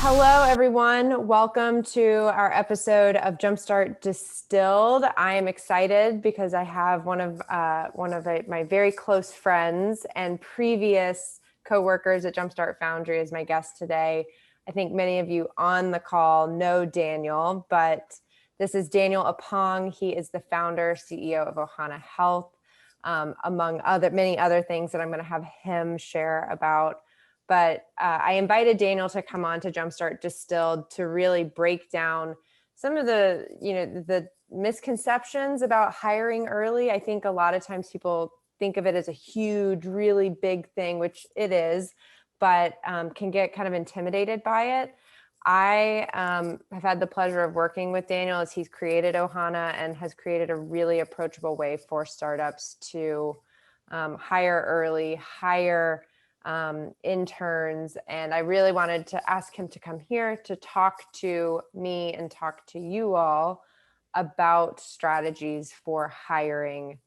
Hello, everyone. Welcome to our episode of Jumpstart Distilled. I am excited because I have one of my very close friends and previous coworkers at Jumpstart Foundry as my guest today. I think many of you on the call know Daniel, but this is Daniel Oppong. He is the founder, CEO of OhanaHealth, among many other things that I'm going to have him share about. But I invited Daniel to come on to Jumpstart Distilled to really break down some of the misconceptions about hiring early. I think a lot of times people think of it as a huge, really big thing, which it is, but can get kind of intimidated by it. I have had the pleasure of working with Daniel as he's created Ohana and has created a really approachable way for startups to hire early, hire interns. And I really wanted to ask him to come here to talk to me and talk to you all about strategies for hiring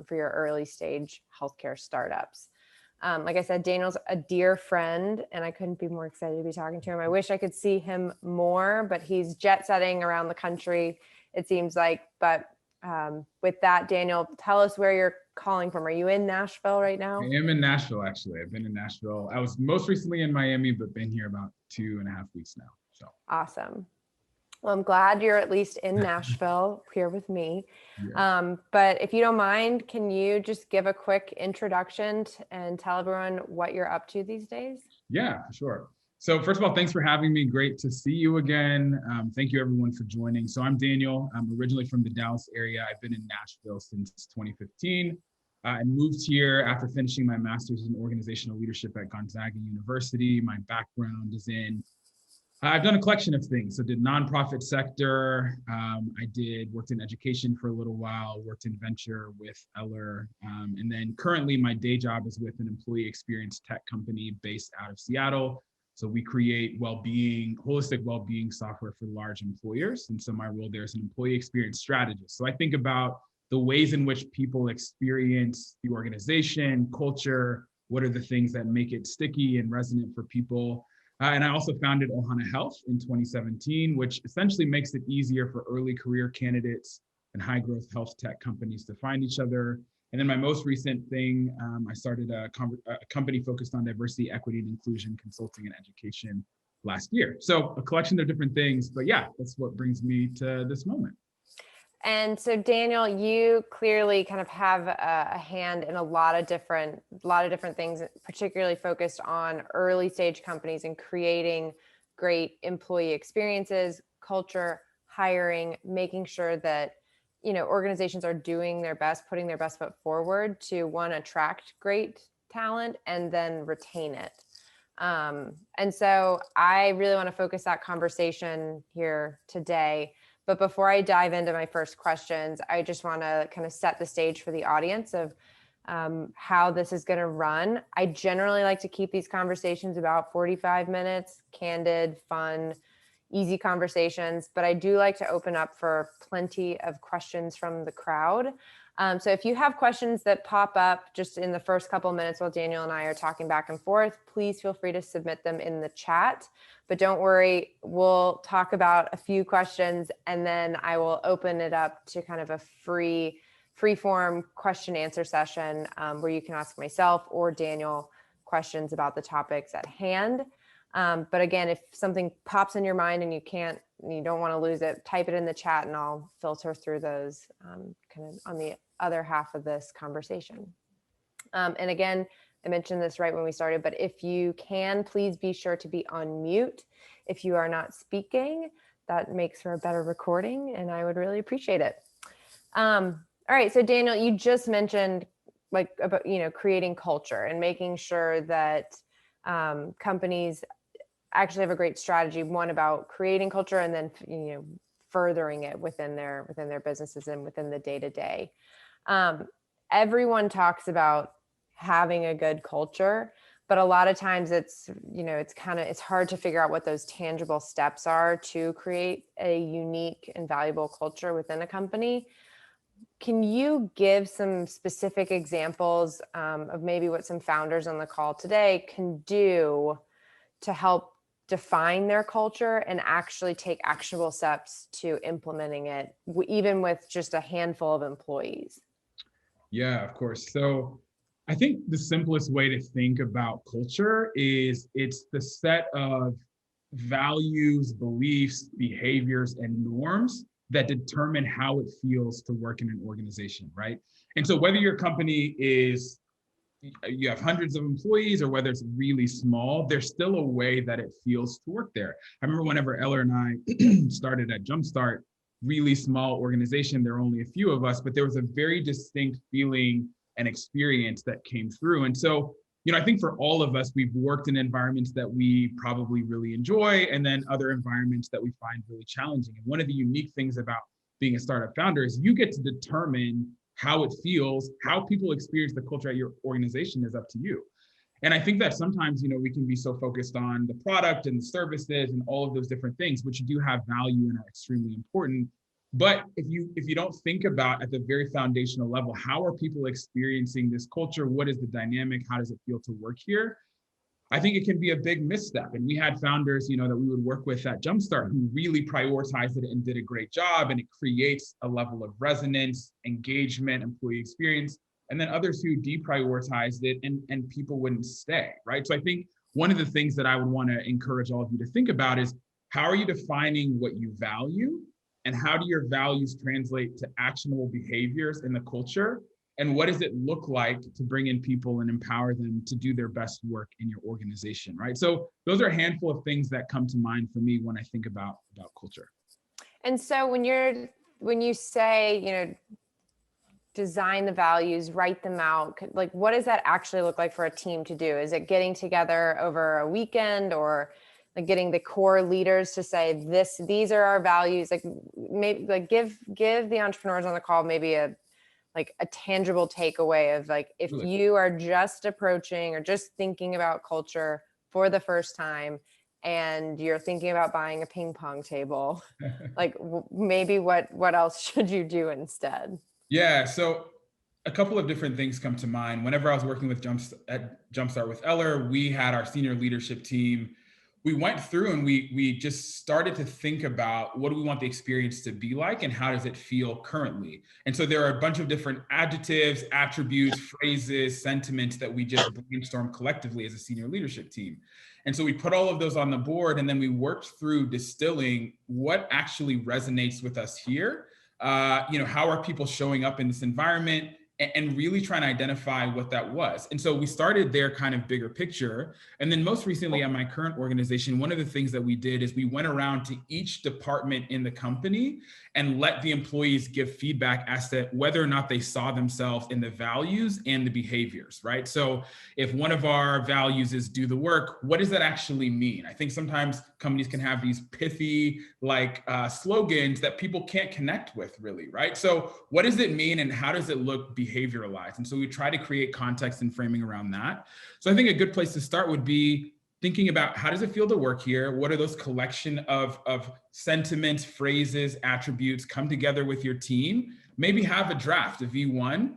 for your early stage healthcare startups. Like I said, Daniel's a dear friend and I couldn't be more excited to be talking to him. I wish I could see him more, but he's jet setting around the country, it seems like. But with that, Daniel, tell us where you're calling from. Are you in Nashville right now? I am in Nashville, actually. I've been in Nashville. I was most recently in Miami, but been here about 2.5 weeks now. So awesome. Well, I'm glad you're at least in Nashville here with me. Yeah. But if you don't mind, can you just give a quick introduction and tell everyone what you're up to these days? Yeah, sure. So first of all, thanks for having me. Great to see you again. Thank you everyone for joining. So I'm Daniel. I'm originally from the Dallas area. I've been in Nashville since 2015. I moved here after finishing my master's in organizational leadership at Gonzaga University. My background is I've done a collection of things. So did nonprofit sector. Worked in education for a little while, worked in venture with Eller. And then currently my day job is with an employee experience tech company based out of Seattle. So we create holistic well-being software for large employers. And so my role there is an employee experience strategist. So I think about the ways in which people experience the organization, culture, what are the things that make it sticky and resonant for people. And I also founded OhanaHealth in 2017, which essentially makes it easier for early career candidates and high growth health tech companies to find each other. And then my most recent thing, I started a company focused on diversity, equity, and inclusion consulting and education last year. So a collection of different things, but yeah, that's what brings me to this moment. And so, Daniel, you clearly kind of have a hand in a lot of different things, particularly focused on early stage companies and creating great employee experiences, culture, hiring, making sure that organizations are doing their best, putting their best foot forward to attract great talent and then retain it. And so, I really want to focus that conversation here today. But before I dive into my first questions, I just want to kind of set the stage for the audience of how this is going to run. I generally like to keep these conversations about 45 minutes, candid, fun, easy conversations, but I do like to open up for plenty of questions from the crowd. So if you have questions that pop up just in the first couple of minutes while Daniel and I are talking back and forth, please feel free to submit them in the chat. But don't worry, we'll talk about a few questions and then I will open it up to kind of a free form question answer session where you can ask myself or Daniel questions about the topics at hand. But again, if something pops in your mind and you don't want to lose it, type it in the chat and I'll filter through those kind of on the other half of this conversation. And again, I mentioned this right when we started, but if you can, please be sure to be on mute. If you are not speaking, that makes for a better recording and I would really appreciate it. All right, so Daniel, you just mentioned about creating culture and making sure that companies actually have a great strategy, one about creating culture and then furthering it within their businesses and within the day-to-day. Everyone talks about having a good culture, but a lot of times it's hard to figure out what those tangible steps are to create a unique and valuable culture within a company. Can you give some specific examples of maybe what some founders on the call today can do to help define their culture and actually take actionable steps to implementing it, even with just a handful of employees? Yeah, of course. So I think the simplest way to think about culture is it's the set of values, beliefs, behaviors, and norms that determine how it feels to work in an organization, right? And so whether your company is, you have hundreds of employees or whether it's really small, there's still a way that it feels to work there. I remember whenever Eller and I started at Jumpstart, really small organization, there were only a few of us, but there was a very distinct feeling and experience that came through. And so, I think for all of us, we've worked in environments that we probably really enjoy, and then other environments that we find really challenging. And one of the unique things about being a startup founder is you get to determine how it feels, how people experience the culture at your organization is up to you. And I think that sometimes, we can be so focused on the product and the services and all of those different things, which do have value and are extremely important. But if you don't think about at the very foundational level, how are people experiencing this culture? What is the dynamic? How does it feel to work here? I think it can be a big misstep. And we had founders, that we would work with at Jumpstart who really prioritized it and did a great job. And it creates a level of resonance, engagement, employee experience. And then others who deprioritized it and people wouldn't stay, right? So I think one of the things that I would want to encourage all of you to think about is how are you defining what you value? And how do your values translate to actionable behaviors in the culture? And what does it look like to bring in people and empower them to do their best work in your organization, right? So those are a handful of things that come to mind for me when I think about culture. And so when you say, design the values, write them out, like what does that actually look like for a team to do? Is it getting together over a weekend, or like getting the core leaders to say these are our values? Like maybe like give the entrepreneurs on the call maybe a tangible takeaway of like, if Really? you are just approaching or just thinking about culture for the first time and you're thinking about buying a ping pong table, like maybe what else should you do instead? Yeah, so a couple of different things come to mind. Whenever I was working with Jumpstart with Eller, we had our senior leadership team. We went through and we just started to think about what do we want the experience to be like and how does it feel currently. And so there are a bunch of different adjectives, attributes, phrases, sentiments that we just brainstormed collectively as a senior leadership team. And so we put all of those on the board and then we worked through distilling what actually resonates with us here. How are people showing up in this environment, and really trying to identify what that was. And so we started there kind of bigger picture. And then most recently at my current organization, one of the things that we did is we went around to each department in the company and let the employees give feedback as to whether or not they saw themselves in the values and the behaviors, right? So if one of our values is do the work, what does that actually mean? I think sometimes companies can have these pithy slogans that people can't connect with really, right? So what does it mean and how does it look behavioralized? And so we try to create context and framing around that. So I think a good place to start would be thinking about how does it feel to work here? What are those collection of sentiments, phrases, attributes? Come together with your team, maybe have a draft, a V1,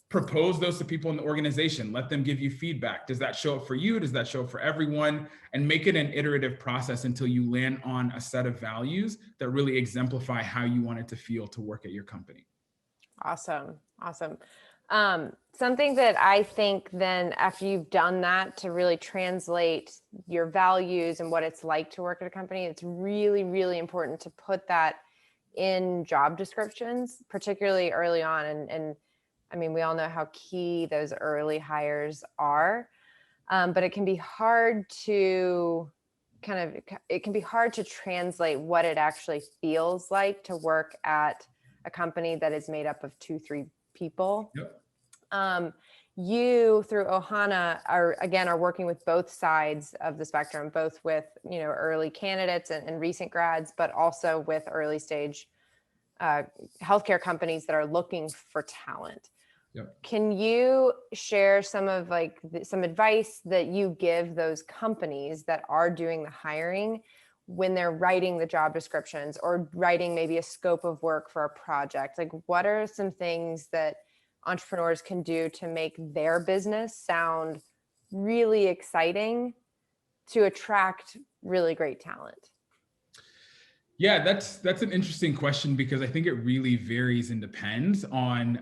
propose those to people in the organization, let them give you feedback. Does that show up for you? Does that show up for everyone? And make it an iterative process until you land on a set of values that really exemplify how you want it to feel to work at your company. Awesome. Something that I think then after you've done that to really translate your values and what it's like to work at a company, it's really, really important to put that in job descriptions, particularly early on. And I mean, we all know how key those early hires are, but it can be hard to translate what it actually feels like to work at a company that is made up of 2-3 people. Yep. You through Ohana are working with both sides of the spectrum, both with early candidates and recent grads, but also with early stage healthcare companies that are looking for talent. Yep. Can you share some of some advice that you give those companies that are doing the hiring when they're writing the job descriptions or writing maybe a scope of work for a project? Like, what are some things that entrepreneurs can do to make their business sound really exciting to attract really great talent? Yeah, that's an interesting question, because I think it really varies and depends on,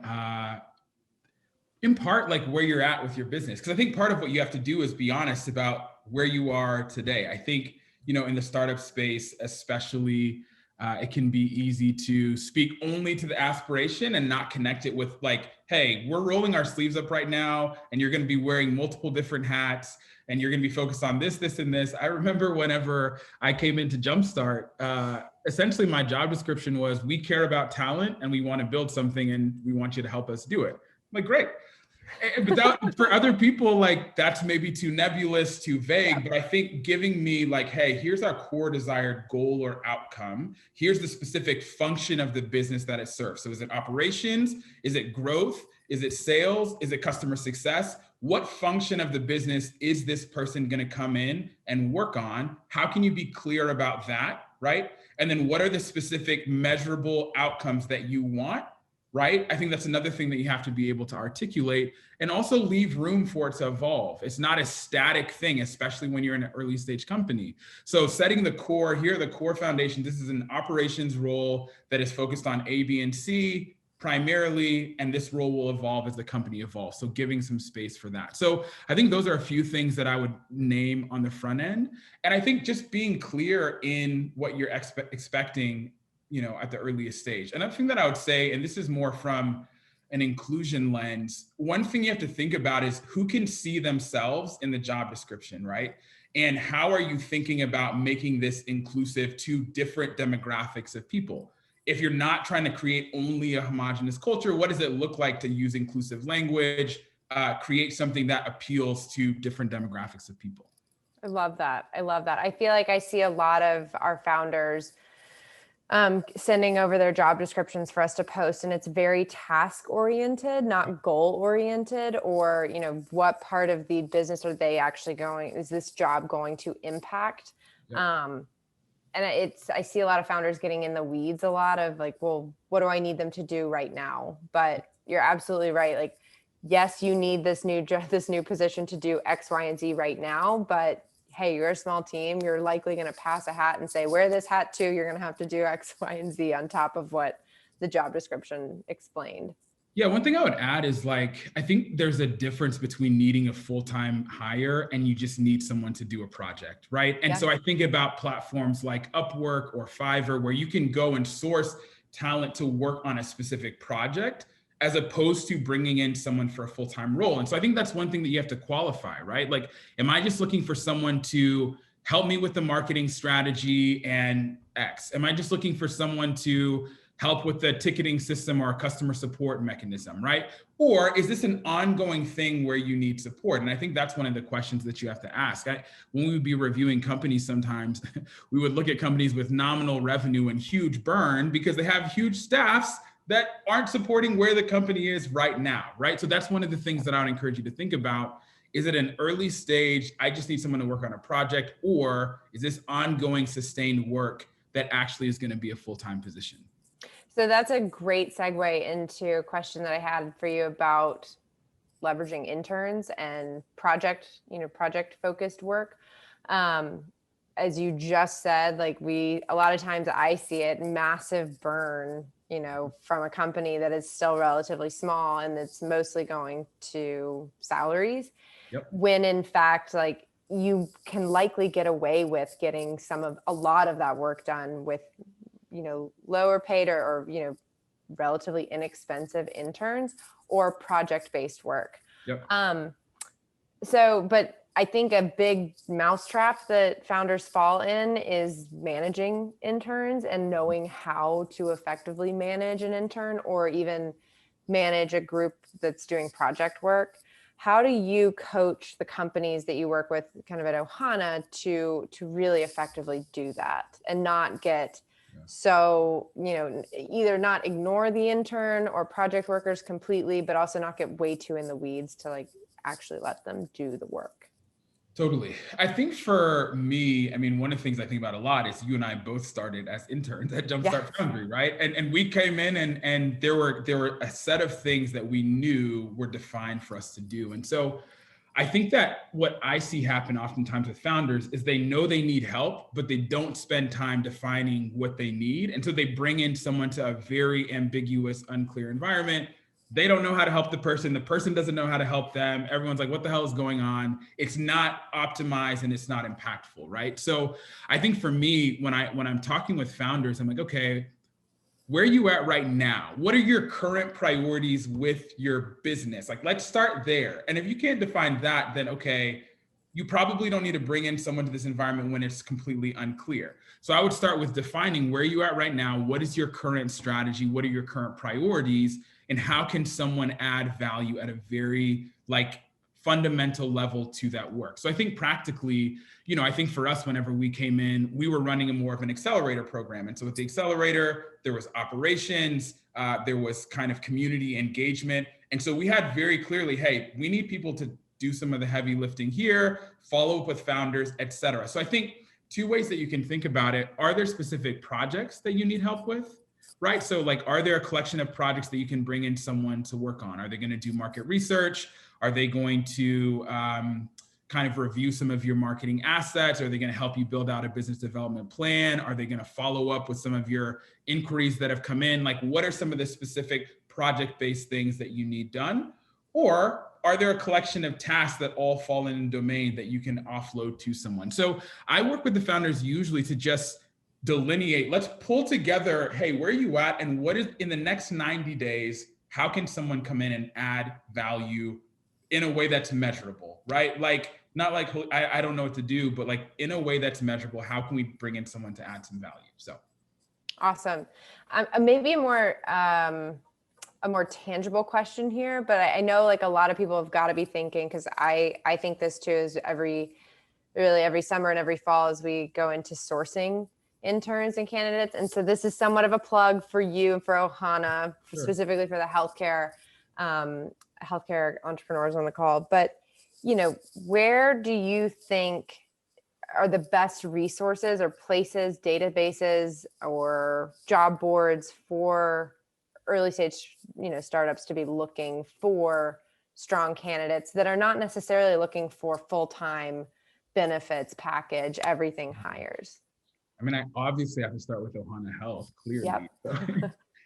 in part, like where you're at with your business. Because I think part of what you have to do is be honest about where you are today. I think, in the startup space, especially, it can be easy to speak only to the aspiration and not connect it with, like, hey, we're rolling our sleeves up right now, and you're going to be wearing multiple different hats, and you're going to be focused on this, this, and this. I remember whenever I came into Jumpstart, essentially my job description was, we care about talent and we want to build something and we want you to help us do it. I'm like, great. But that, for other people, like, that's maybe too nebulous, too vague. But I think giving me, like, hey, here's our core desired goal or outcome. Here's the specific function of the business that it serves. So is it operations? Is it growth? Is it sales? Is it customer success? What function of the business is this person going to come in and work on? How can you be clear about that, right? And then what are the specific measurable outcomes that you want? Right? I think that's another thing that you have to be able to articulate, and also leave room for it to evolve. It's not a static thing, especially when you're in an early stage company. So setting the core, here are the core foundation. This is an operations role that is focused on A, B, and C primarily, and this role will evolve as the company evolves. So giving some space for that. So I think those are a few things that I would name on the front end. And I think just being clear in what you're expecting, at the earliest stage. Another thing that I would say, and this is more from an inclusion lens, one thing you have to think about is who can see themselves in the job description, right? And how are you thinking about making this inclusive to different demographics of people? If you're not trying to create only a homogenous culture, what does it look like to use inclusive language, create something that appeals to different demographics of people? I love that. I feel like I see a lot of our founders sending over their job descriptions for us to post, and it's very task oriented, not goal oriented, or, what part of the business are they actually is this job going to impact? Yep. And I see a lot of founders getting in the weeds a lot of like, well, what do I need them to do right now? But you're absolutely right. Like, yes, you need this new position to do X, Y, and Z right now, but hey, you're a small team. You're likely going to pass a hat and say, wear this hat too. You're going to have to do X, Y, and Z on top of what the job description explained. Yeah, one thing I would add is, like, I think there's a difference between needing a full-time hire and you just need someone to do a project, right? And so I think about platforms like Upwork or Fiverr, where you can go and source talent to work on a specific project, as opposed to bringing in someone for a full-time role. And so I think that's one thing that you have to qualify, right? Like, am I just looking for someone to help me with the marketing strategy and X? Am I just looking for someone to help with the ticketing system or a customer support mechanism, right? Or is this an ongoing thing where you need support? And I think that's one of the questions that you have to ask. When we would be reviewing companies, sometimes we would look at companies with nominal revenue and huge burn because they have huge staffs that aren't supporting where the company is right now, right? So that's one of the things that I would encourage you to think about. Is it an early stage, I just need someone to work on a project, or is this ongoing sustained work that actually is going to be a full-time position? So that's a great segue into a question that I had for you about leveraging interns and project focused work. As you just said, like, a lot of times I see it, massive burn, from a company that is still relatively small and it's mostly going to salaries. Yep. When in fact, like, you can likely get away with getting a lot of that work done with, lower paid or relatively inexpensive interns or project-based work. Yep. But I think a big mousetrap that founders fall in is managing interns and knowing how to effectively manage an intern or even manage a group that's doing project work. How do you coach the companies that you work with kind of at Ohana to really effectively do that and not get so, either not ignore the intern or project workers completely, but also not get way too in the weeds to, like, actually let them do the work? Totally. I think for me, one of the things I think about a lot is you and I both started as interns at Jumpstart Foundry, right? And we came in and there were a set of things that we knew were defined for us to do. And so I think that what I see happen oftentimes with founders is they know they need help, but they don't spend time defining what they need. And so they bring in someone to a very ambiguous, unclear environment. They don't know how to help the person doesn't know how to help them. Everyone's like, what the hell is going on? It's not optimized and it's not impactful, right? So I think for me, when I'm talking with founders, I'm like, okay, where are you at right now? What are your current priorities with your business? Like, let's start there. And if you can't define that, then okay, you probably don't need to bring in someone to this environment when it's completely unclear. So I would start with defining where you at right now. What is your current strategy? What are your current priorities? And how can someone add value at a very fundamental level to that work? So I think practically, I think for us, whenever we came in, we were running a more of an accelerator program. And so with the accelerator, there was operations, there was kind of community engagement. And so we had very clearly, hey, we need people to do some of the heavy lifting here, follow up with founders, et cetera. So I think two ways that you can think about it: are there specific projects that you need help with? Right. So are there a collection of projects that you can bring in someone to work on? Are they going to do market research? Are they going to kind of review some of your marketing assets? Are they going to help you build out a business development plan? Are they going to follow up with some of your inquiries that have come in? What are some of the specific project-based things that you need done? Or are there a collection of tasks that all fall in a domain that you can offload to someone? So I work with the founders usually to just delineate, let's pull together, hey, where are you at? And what is in the next 90 days, how can someone come in and add value in a way that's measurable, right? Not I don't know what to do, but in a way that's measurable, how can we bring in someone to add some value? So. Awesome. Maybe a more tangible question here, but I know a lot of people have got to be thinking, because I think this too, is every summer and every fall as we go into sourcing interns and candidates. And so this is somewhat of a plug for you and for Ohana, sure, specifically for the healthcare entrepreneurs on the call. But, where do you think are the best resources or places, databases or job boards for early stage, startups to be looking for strong candidates that are not necessarily looking for full-time benefits package, everything hires? I mean, I obviously have to start with OhanaHealth, clearly. Yep. So,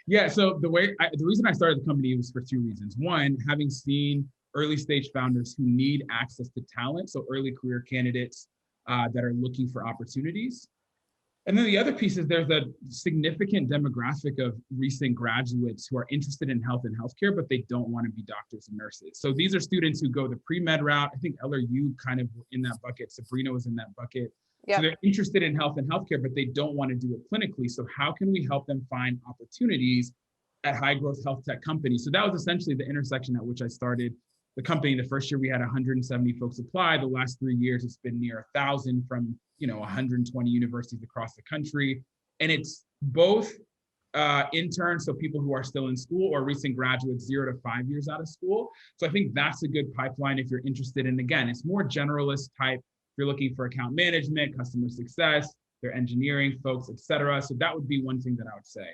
yeah. So the reason I started the company was for two reasons. One, having seen early stage founders who need access to talent, so early career candidates that are looking for opportunities. And then the other piece is there's a significant demographic of recent graduates who are interested in health and healthcare, but they don't want to be doctors and nurses. So these are students who go the pre-med route. I think, Eller, you kind of were in that bucket. Sabrina was in that bucket. Yep. So they're interested in health and healthcare, but they don't want to do it clinically. So how can we help them find opportunities at high growth health tech companies? So that was essentially the intersection at which I started the company. The first year we had 170 folks apply. The last 3 years, it's been near 1,000 from 120 universities across the country. And it's both interns, so people who are still in school, or recent graduates 0 to 5 years out of school. So I think that's a good pipeline if you're interested in, again, it's more generalist type. If you're looking for account management, customer success, their engineering folks, et cetera. So that would be one thing that I would say.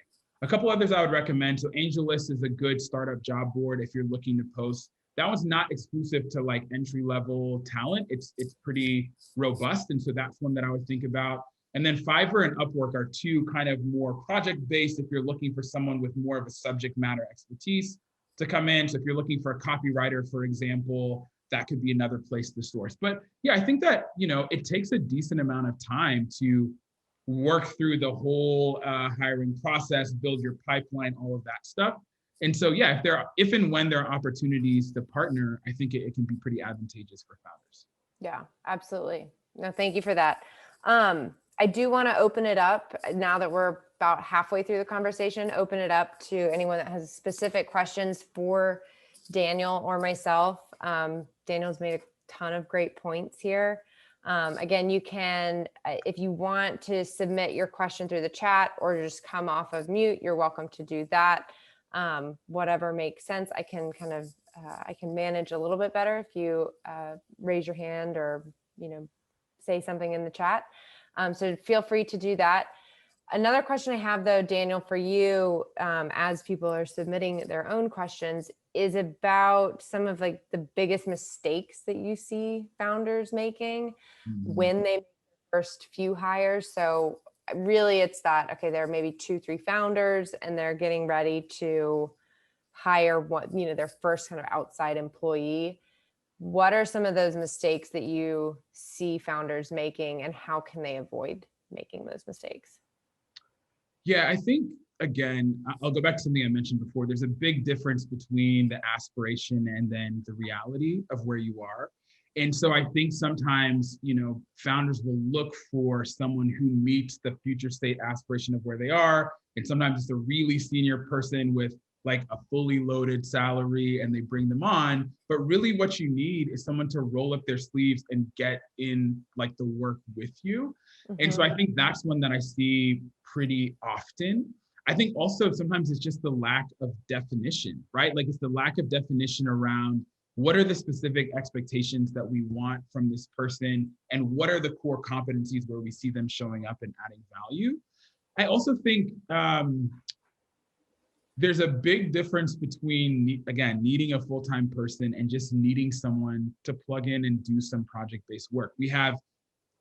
A couple others I would recommend. So AngelList is a good startup job board if you're looking to post. That one's not exclusive to entry level talent. It's pretty robust. And so that's one that I would think about. And then Fiverr and Upwork are two kind of more project based if you're looking for someone with more of a subject matter expertise to come in. So if you're looking for a copywriter, for example, that could be another place to source. But yeah, I think that, it takes a decent amount of time to work through the whole hiring process, build your pipeline, all of that stuff. And so, yeah, if and when there are opportunities to partner, I think it can be pretty advantageous for founders. Yeah, absolutely. No, thank you for that. I do want to open it up now that we're about halfway through the conversation, open it up to anyone that has specific questions for Daniel or myself. Daniel's made a ton of great points here. Again, you can, if you want to submit your question through the chat or just come off of mute, you're welcome to do that. Whatever makes sense. I can I can manage a little bit better if you raise your hand or, say something in the chat. So feel free to do that. Another question I have though, Daniel, for you, as people are submitting their own questions, is about some of like the biggest mistakes that you see founders making Mhm. when they make their first few hires. So really it's that, okay, there are maybe 2, 3 founders and they're getting ready to hire their first kind of outside employee. What are some of those mistakes that you see founders making, and how can they avoid making those mistakes? Yeah, I think again, I'll go back to something I mentioned before. There's a big difference between the aspiration and then the reality of where you are. And so I think sometimes, founders will look for someone who meets the future state aspiration of where they are. And sometimes it's a really senior person with like a fully loaded salary and they bring them on. But really what you need is someone to roll up their sleeves and get in like the work with you. And so Hmm. I think that's one that I see pretty often. I think also sometimes it's just the lack of definition, right? Like it's the lack of definition around what are the specific expectations that we want from this person and what are the core competencies where we see them showing up and adding value. I also think there's a big difference between, again, needing a full-time person and just needing someone to plug in and do some project-based work.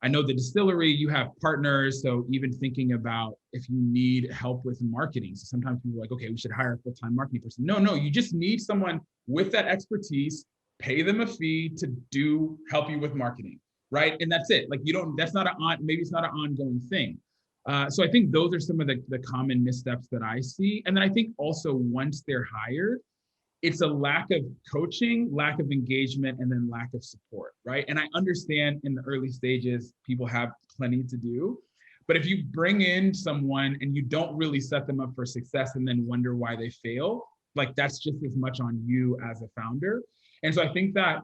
I know the distillery, you have partners. So even thinking about if you need help with marketing. So sometimes people are like, okay, we should hire a full-time marketing person. No, you just need someone with that expertise, pay them a fee to help you with marketing, right? And that's it. Like maybe it's not an ongoing thing. So I think those are some of the common missteps that I see. And then I think also once they're hired, it's a lack of coaching, lack of engagement, and then lack of support, right? And I understand in the early stages, people have plenty to do. But if you bring in someone and you don't really set them up for success and then wonder why they fail, like that's just as much on you as a founder. And so I think that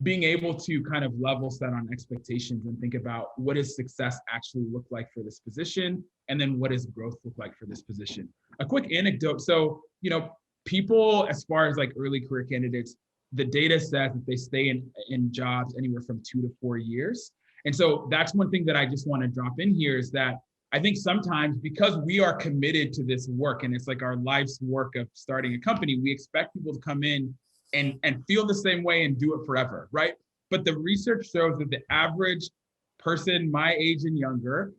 being able to kind of level set on expectations and think about what does success actually look like for this position, and then what does growth look like for this position. A quick anecdote. So, people, as far as like early career candidates, the data says that they stay in jobs anywhere from 2 to 4 years. And so that's one thing that I just want to drop in here is that I think sometimes because we are committed to this work and it's like our life's work of starting a company, we expect people to come in and feel the same way and do it forever, right? But the research shows that the average person my age and younger,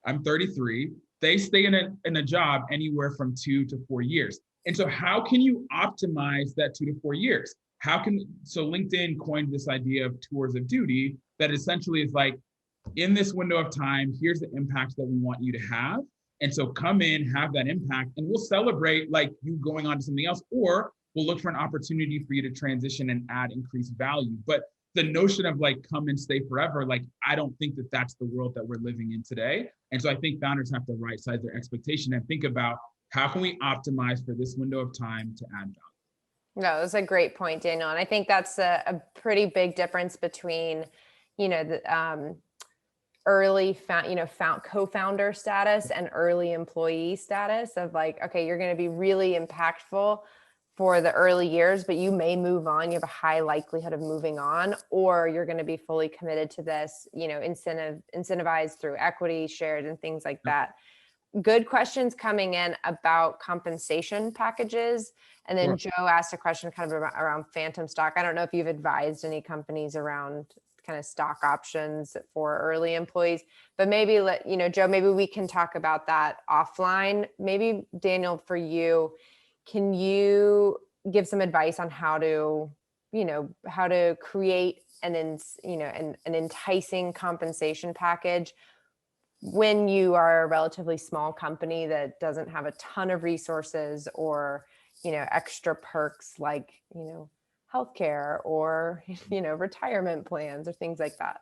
I'm 33, they stay in a job anywhere from 2 to 4 years. And so how can you optimize that 2 to 4 years? So LinkedIn coined this idea of tours of duty that essentially is like, in this window of time, here's the impact that we want you to have. And so come in, have that impact, and we'll celebrate like you going on to something else, or we'll look for an opportunity for you to transition and add increased value. But the notion of like come and stay forever, like I don't think that that's the world that we're living in today. And so I think founders have to right size their expectation and think about how can we optimize for this window of time to add value. No, that's a great point, Daniel. And I think that's a pretty big difference between, the early co-founder status and early employee status of like, okay, you're going to be really impactful for the early years, but you may move on. You have a high likelihood of moving on, or you're going to be fully committed to this, incentivized through equity shares and things like that. Good questions coming in about compensation packages. And then Sure. Joe asked a question kind of around phantom stock. I don't know if you've advised any companies around kind of stock options for early employees, but maybe Joe, maybe we can talk about that offline. Maybe Daniel, for you, can you give some advice on how to create an enticing compensation package when you are a relatively small company that doesn't have a ton of resources or, extra perks like, healthcare or, retirement plans or things like that?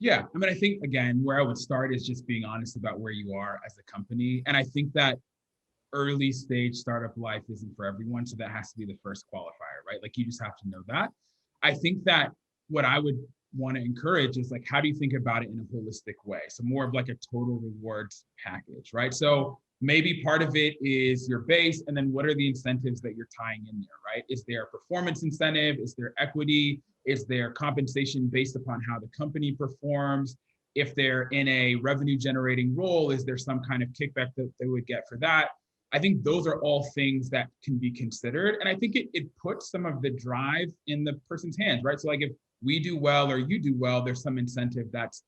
Yeah. I mean, I think, again, where I would start is just being honest about where you are as a company. And I think that early stage startup life isn't for everyone. So that has to be the first qualifier, right? Like you just have to know that. I think that what I would want to encourage is like, how do you think about it in a holistic way? So more of like a total rewards package, right? So maybe part of it is your base, and then what are the incentives that you're tying in there, right? Is there a performance incentive? Is there equity? Is there compensation based upon how the company performs? If they're in a revenue generating role, is there some kind of kickback that they would get for that? I think those are all things that can be considered. And I think it puts some of the drive in the person's hands, right? So like if we do well or you do well, there's some incentive that's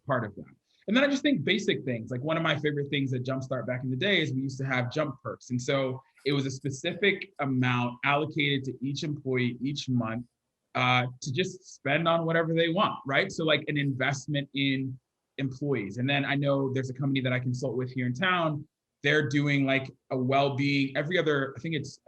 part of that. And then I just think basic things, like one of my favorite things at Jumpstart back in the day is we used to have jump perks. And so it was a specific amount allocated to each employee each month to just spend on whatever they want, right? So like an investment in employees. And then I know there's a company that I consult with here in town. They're doing like a well-being every other, I think it's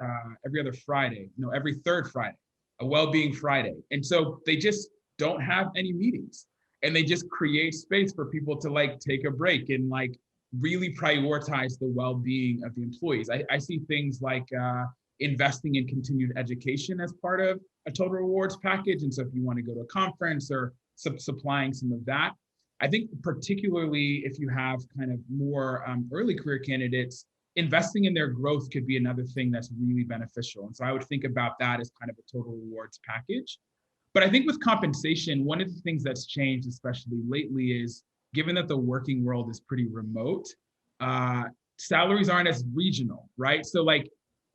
every other Friday, no, every third Friday, a well-being Friday. And so they just don't have any meetings and they just create space for people to like take a break and like really prioritize the well-being of the employees. I see things like investing in continued education as part of a total rewards package. And so if you want to go to a conference or supplying some of that, I think particularly if you have kind of more early career candidates, investing in their growth could be another thing that's really beneficial. And so I would think about that as kind of a total rewards package. But I think with compensation, one of the things that's changed, especially lately, is given that the working world is pretty remote, salaries aren't as regional, right? So like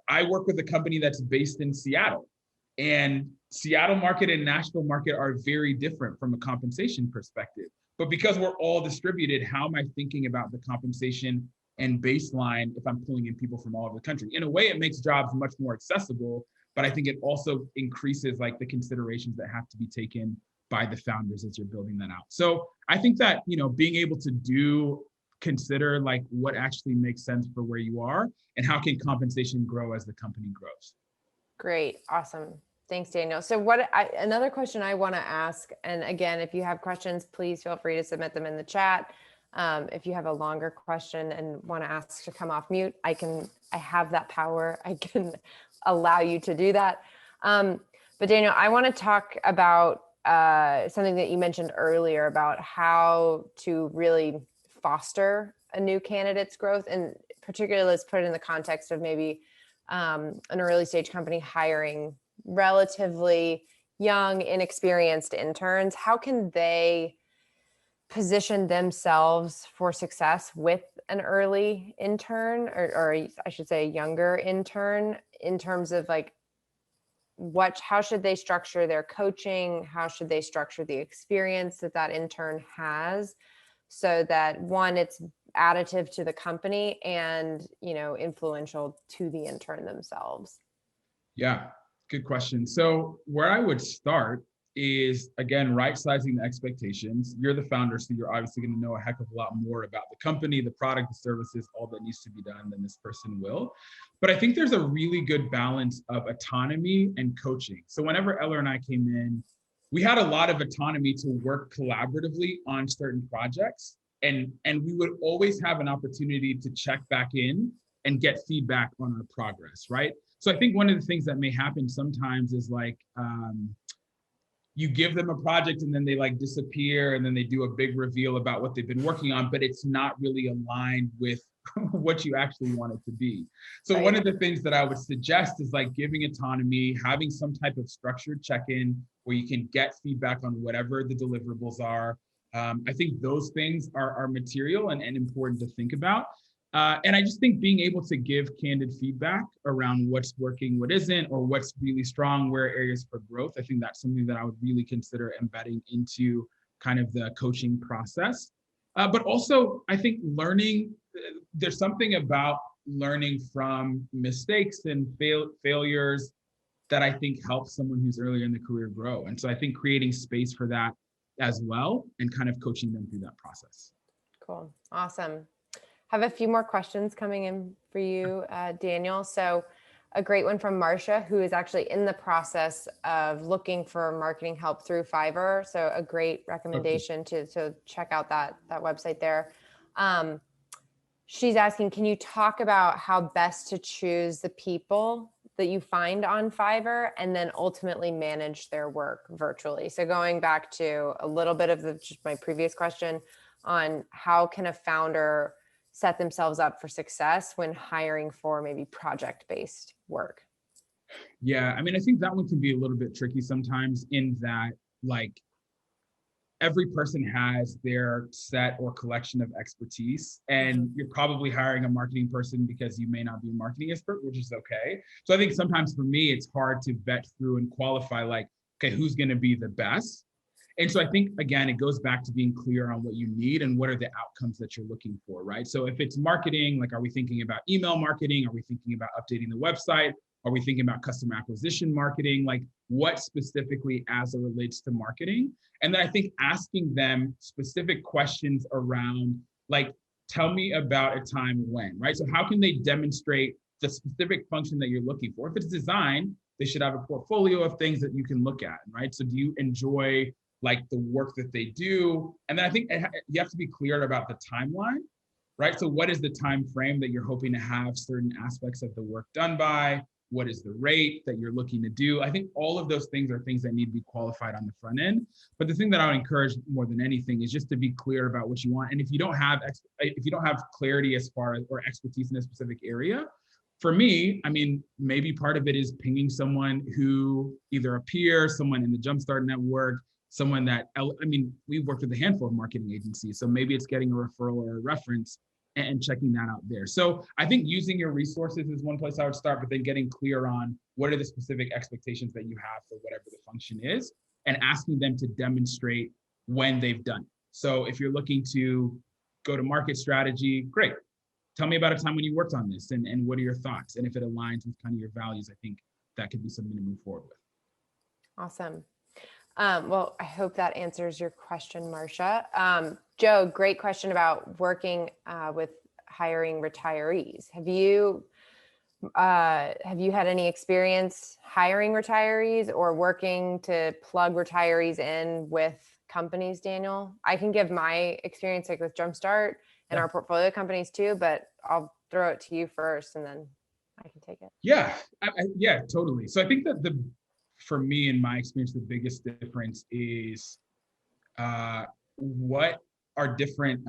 I work with a company that's based in Seattle, and Seattle market and Nashville market are very different from a compensation perspective. But because we're all distributed, how am I thinking about the compensation and baseline if I'm pulling in people from all over the country? In a way, it makes jobs much more accessible, but I think it also increases like the considerations that have to be taken by the founders as you're building that out. So I think that, you know, being able to consider like what actually makes sense for where you are and how can compensation grow as the company grows. Great. Awesome. Thanks, Daniel. So another question I want to ask, and again, if you have questions, please feel free to submit them in the chat. If you have a longer question and want to ask to come off mute, I have that power. I can allow you to do that. But Daniel, I want to talk about something that you mentioned earlier about how to really foster a new candidate's growth. And particularly, let's put it in the context of maybe an early stage company hiring relatively young, inexperienced interns. How can they position themselves for success with an early intern, or I should say a younger intern, in terms of like how should they structure their coaching? How should they structure the experience that intern has, so that one, it's additive to the company and, you know, influential to the intern themselves? Yeah, good question. So where I would start is, again, right-sizing the expectations. You're the founder, so you're obviously going to know a heck of a lot more about the company, the product, the services, all that needs to be done than this person will. But I think there's a really good balance of autonomy and coaching. So whenever Eller and I came in, we had a lot of autonomy to work collaboratively on certain projects. And we would always have an opportunity to check back in and get feedback on our progress, right? So I think one of the things that may happen sometimes is like, you give them a project and then they like disappear and then they do a big reveal about what they've been working on, but it's not really aligned with what you actually want it to be. So one of the things that I would suggest is like giving autonomy, having some type of structured check-in where you can get feedback on whatever the deliverables are. I think those things are material and important to think about. And I just think being able to give candid feedback around what's working, what isn't, or what's really strong, where areas for growth, I think that's something that I would really consider embedding into kind of the coaching process. But also, I think there's something about learning from mistakes and failures that I think helps someone who's earlier in the career grow. And so I think creating space for that as well and kind of coaching them through that process. Cool. Awesome. Have a few more questions coming in for you, Daniel. So a great one from Marcia, who is actually in the process of looking for marketing help through Fiverr. So a great recommendation to check out that website there. She's asking, can you talk about how best to choose the people that you find on Fiverr and then ultimately manage their work virtually? So going back to a little bit of just my previous question on how can a founder set themselves up for success when hiring for maybe project-based work? Yeah, I mean, I think that one can be a little bit tricky sometimes in that, like, every person has their set or collection of expertise, and you're probably hiring a marketing person because you may not be a marketing expert, which is okay. So I think sometimes for me, it's hard to vet through and qualify like, okay, who's going to be the best? And so I think, again, it goes back to being clear on what you need and what are the outcomes that you're looking for, right? So if it's marketing, like, are we thinking about email marketing? Are we thinking about updating the website? Are we thinking about customer acquisition marketing? Like, what specifically as it relates to marketing? And then I think asking them specific questions around, like, tell me about a time when, right? So how can they demonstrate the specific function that you're looking for? If it's design, they should have a portfolio of things that you can look at, right? So do you enjoy like the work that they do? And then I think you have to be clear about the timeline, right? So what is the time frame that you're hoping to have certain aspects of the work done by? What is the rate that you're looking to do? I think all of those things are things that need to be qualified on the front end. But the thing that I would encourage more than anything is just to be clear about what you want. And if you don't have clarity as far as, or expertise in a specific area, for me, I mean, maybe part of it is pinging someone who, either a peer, someone in the Jumpstart network, someone that, I mean, we've worked with a handful of marketing agencies. So maybe it's getting a referral or a reference and checking that out there. So I think using your resources is one place I would start, but then getting clear on what are the specific expectations that you have for whatever the function is, and asking them to demonstrate when they've done it. So if you're looking to go to market strategy, great. Tell me about a time when you worked on this, and what are your thoughts? And if it aligns with kind of your values, I think that could be something to move forward with. Awesome. Well, I hope that answers your question, Marcia. Joe, great question about working with hiring retirees. Have you had any experience hiring retirees or working to plug retirees in with companies, Daniel? I can give my experience like with Jumpstart and our portfolio companies too, but I'll throw it to you first and then I can take it. Yeah, yeah, totally. So I think that for me, in my experience, the biggest difference is what are different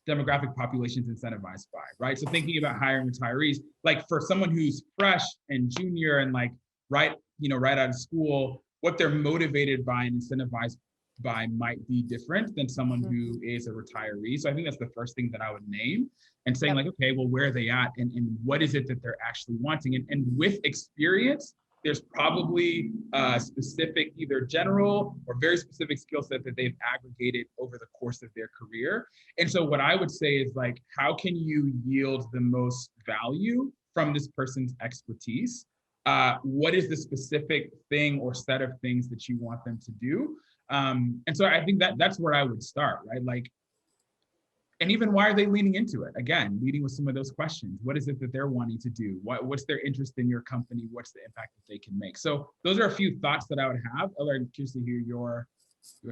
demographic populations incentivized by, right? So thinking about hiring retirees, like for someone who's fresh and junior and like right out of school, what they're motivated by and incentivized by might be different than someone who is a retiree. So I think that's the first thing that I would name, and saying like, okay, well, where are they at, and what is it that they're actually wanting? And with experience, there's probably a specific, either general or very specific skill set that they've aggregated over the course of their career. And so what I would say is like, how can you yield the most value from this person's expertise? What is the specific thing or set of things that you want them to do? And so I think that's where I would start, right? Like, and even why are they leaning into it? Again, leading with some of those questions. What is it that they're wanting to do? What's their interest in your company? What's the impact that they can make? So those are a few thoughts that I would have. I'm curious to hear your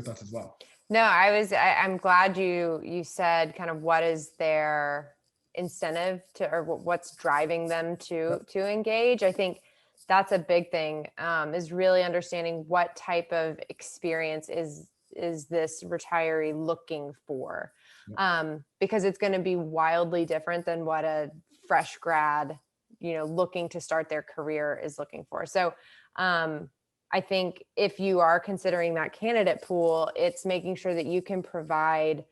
thoughts as well. No, I'm glad you said kind of what is their incentive to, or what's driving them to engage. I think that's a big thing, is really understanding what type of experience is this retiree looking for. Because it's going to be wildly different than what a fresh grad, looking to start their career is looking for. So I think if you are considering that candidate pool, it's making sure that you can provide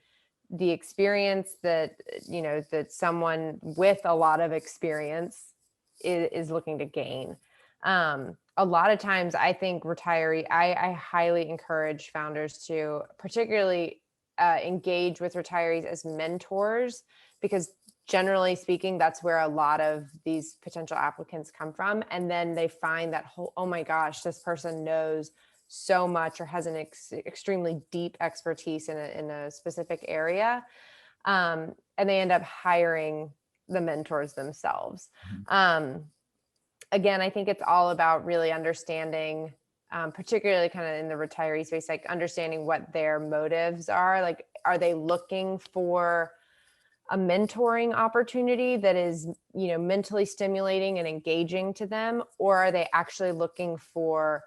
the experience that, that someone with a lot of experience is looking to gain. A lot of times I think I highly encourage founders to particularly engage with retirees as mentors, because generally speaking, that's where a lot of these potential applicants come from. And then they find that, oh my gosh, this person knows so much or has an extremely deep expertise in a specific area. And they end up hiring the mentors themselves. Again, I think it's all about really understanding, particularly kind of in the retiree space, like understanding what their motives are. Like, are they looking for a mentoring opportunity that is, mentally stimulating and engaging to them? Or are they actually looking for,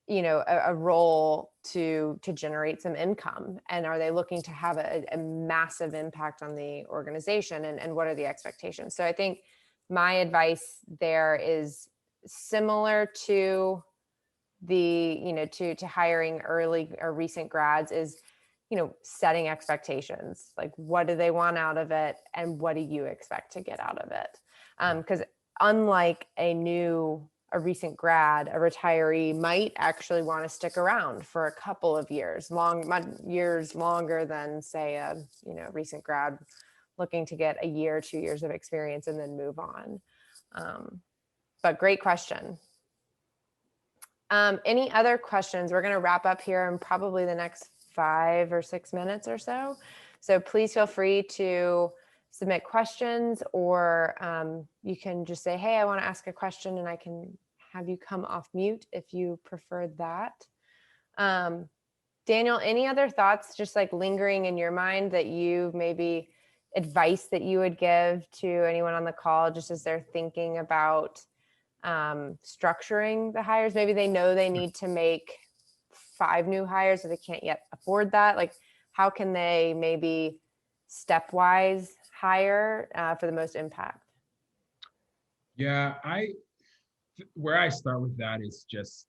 a role to generate some income? And are they looking to have a massive impact on the organization? And what are the expectations? So I think my advice there is similar to the, to hiring early or recent grads, is setting expectations, like what do they want out of it and what do you expect to get out of it? Because unlike a recent grad, a retiree might actually want to stick around for a couple of years, years longer than say a recent grad looking to get a year, 2 years of experience and then move on. But great question. Any other questions? We're going to wrap up here in probably the next 5 or 6 minutes or so. So please feel free to submit questions, or you can just say, hey, I want to ask a question, and I can have you come off mute if you prefer that. Daniel, any other thoughts just like lingering in your mind that you maybe advice that you would give to anyone on the call just as they're thinking about structuring the hires? Maybe they know they need to make 5 new hires, or they can't yet afford that. Like, how can they maybe stepwise hire for the most impact? Yeah, where I start with that is just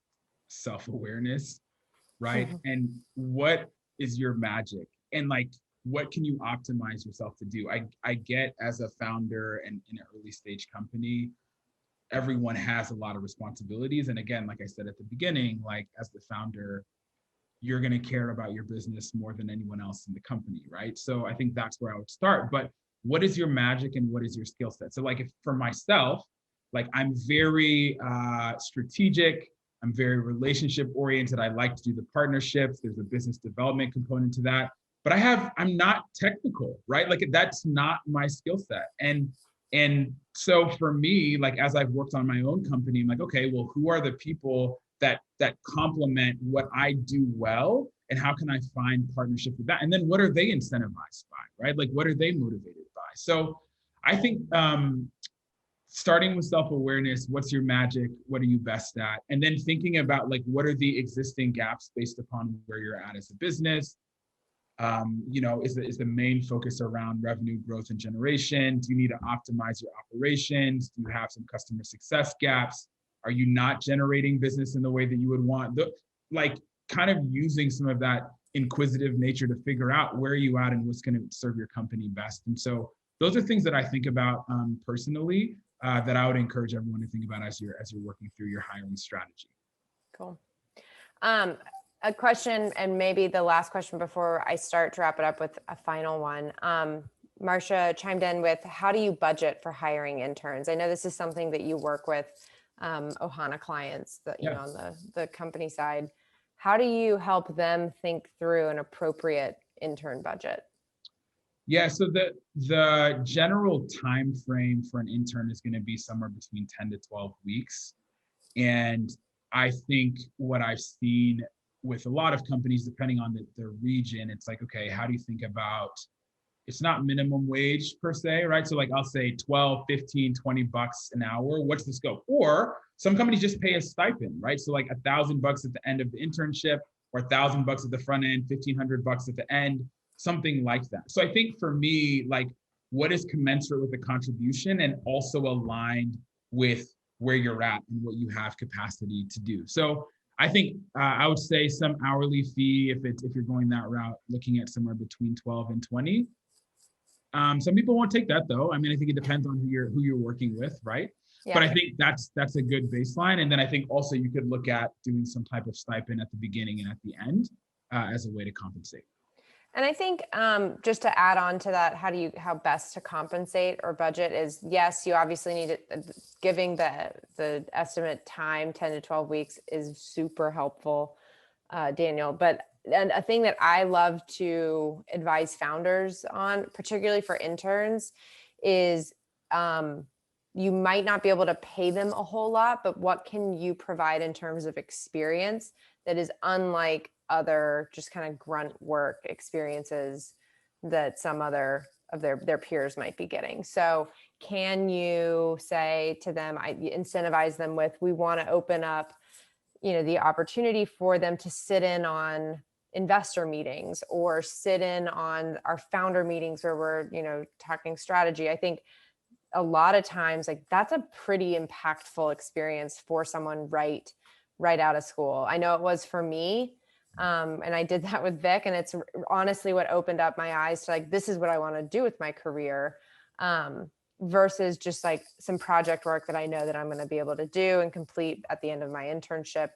self-awareness, right? And what is your magic? And like, what can you optimize yourself to do? I get, as a founder and in an early stage company, everyone has a lot of responsibilities. And again, like I said at the beginning, like as the founder, you're going to care about your business more than anyone else in the company, right? So I think that's where I would start. But what is your magic and what is your skill set? So like, if for myself, like I'm very strategic, I'm very relationship oriented. I like to do the partnerships. There's a business development component to that. But I'm not technical, right? Like that's not my skill set. And so for me, like as I've worked on my own company, I'm like, okay, well, who are the people that complement what I do well, and how can I find partnership with that? And then what are they incentivized by, right? Like what are they motivated by? So I think starting with self-awareness, what's your magic? What are you best at? And then thinking about like, what are the existing gaps based upon where you're at as a business? Is the main focus around revenue growth and generation? Do you need to optimize your operations? Do you have some customer success gaps? Are you not generating business in the way that you would want? Like kind of using some of that inquisitive nature to figure out where you at and what's going to serve your company best. And so those are things that I think about personally that I would encourage everyone to think about as you're working through your hiring strategy. Cool. A question, and maybe the last question before I start to wrap it up with a final one. Marcia chimed in with, how do you budget for hiring interns? I know this is something that you work with Ohana clients that, on the company side. How do you help them think through an appropriate intern budget? Yeah, so the general time frame for an intern is going to be somewhere between 10 to 12 weeks. And I think what I've seen with a lot of companies, depending on the region, it's like, okay, how do you think about, it's not minimum wage per se, right? So like I'll say 12, 15, 20 bucks an hour. What's the scope? Or some companies just pay a stipend, right? So like $1,000 at the end of the internship, or $1,000 at the front end, $1,500 at the end, something like that. So I think for me, like what is commensurate with the contribution and also aligned with where you're at and what you have capacity to do. So I think I would say some hourly fee if you're going that route, looking at somewhere between 12 and 20. Some people won't take that though. I mean, I think it depends on who you're working with, right? Yeah. But I think that's a good baseline. And then I think also you could look at doing some type of stipend at the beginning and at the end as a way to compensate. And I think just to add on to that, how best to compensate or budget is, yes, you obviously need it. Giving the estimate time, 10 to 12 weeks, is super helpful, Daniel. But a thing that I love to advise founders on, particularly for interns, is you might not be able to pay them a whole lot, but what can you provide in terms of experience that is unlike other just kind of grunt work experiences that some other of their peers might be getting. So can you say to them, incentivize them with, we want to open up, the opportunity for them to sit in on investor meetings or sit in on our founder meetings where we're, talking strategy. I think a lot of times, like, that's a pretty impactful experience for someone right out of school. I know it was for me. And I did that with Vic, and it's honestly what opened up my eyes to like, this is what I want to do with my career. Versus just like some project work that I know that I'm going to be able to do and complete at the end of my internship.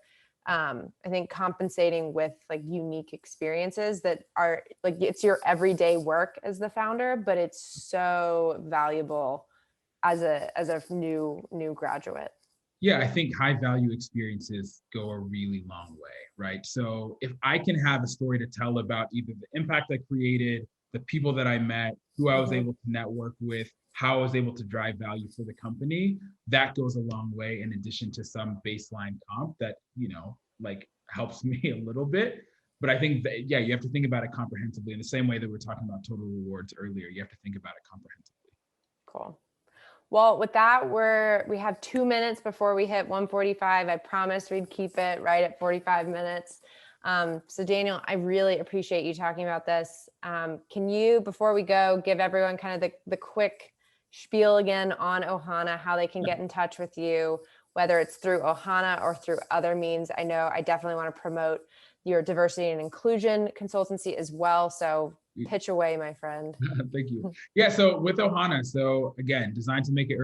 I think compensating with like unique experiences that are like, it's your everyday work as the founder, but it's so valuable as a new graduate. Yeah, I think high value experiences go a really long way, right? So if I can have a story to tell about either the impact I created, the people that I met, who I was able to network with, how I was able to drive value for the company, that goes a long way in addition to some baseline comp that, like helps me a little bit. But I think that, yeah, you have to think about it comprehensively in the same way that we're talking about total rewards earlier. You have to think about it comprehensively. Cool. Well, with that, we have 2 minutes before we hit 1:45. I promised we'd keep it right at 45 minutes. So Daniel, I really appreciate you talking about this. Can you, before we go, give everyone kind of the quick spiel again on Ohana, how they can get in touch with you, whether it's through Ohana or through other means? I know I definitely want to promote your diversity and inclusion consultancy as well. So pitch away, my friend. Thank you. Yeah, so with Ohana, so again, designed to make it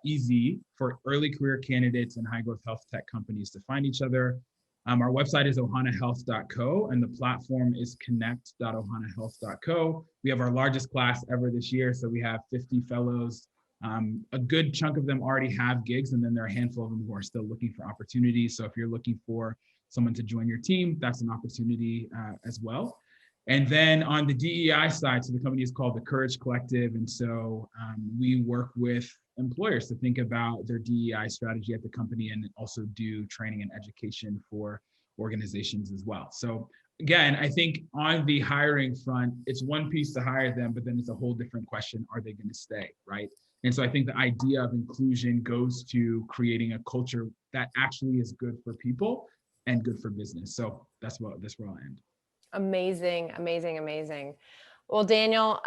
easy for early career candidates and high growth health tech companies to find each other. Our website is ohanahealth.co and the platform is connect.ohanahealth.co. We have our largest class ever this year. So we have 50 fellows. A good chunk of them already have gigs, and then there are a handful of them who are still looking for opportunities. So if you're looking for someone to join your team, that's an opportunity as well. And then on the DEI side, so the company is called the Courage Collective. And so we work with employers to think about their DEI strategy at the company and also do training and education for organizations as well. So again, I think on the hiring front, it's one piece to hire them, but then it's a whole different question. Are they going to stay, right? And so I think the idea of inclusion goes to creating a culture that actually is good for people and good for business. So that's where I'll end. Amazing, amazing, amazing. Well, Daniel,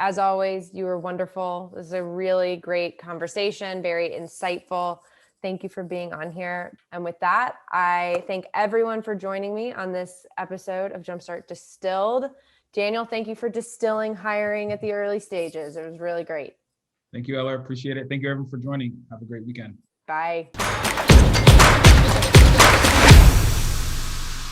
as always, you were wonderful. This is a really great conversation, very insightful. Thank you for being on here. And with that, I thank everyone for joining me on this episode of Jumpstart Distilled. Daniel, thank you for distilling hiring at the early stages. It was really great. Thank you, Eller. Appreciate it. Thank you, everyone, for joining. Have a great weekend. Bye.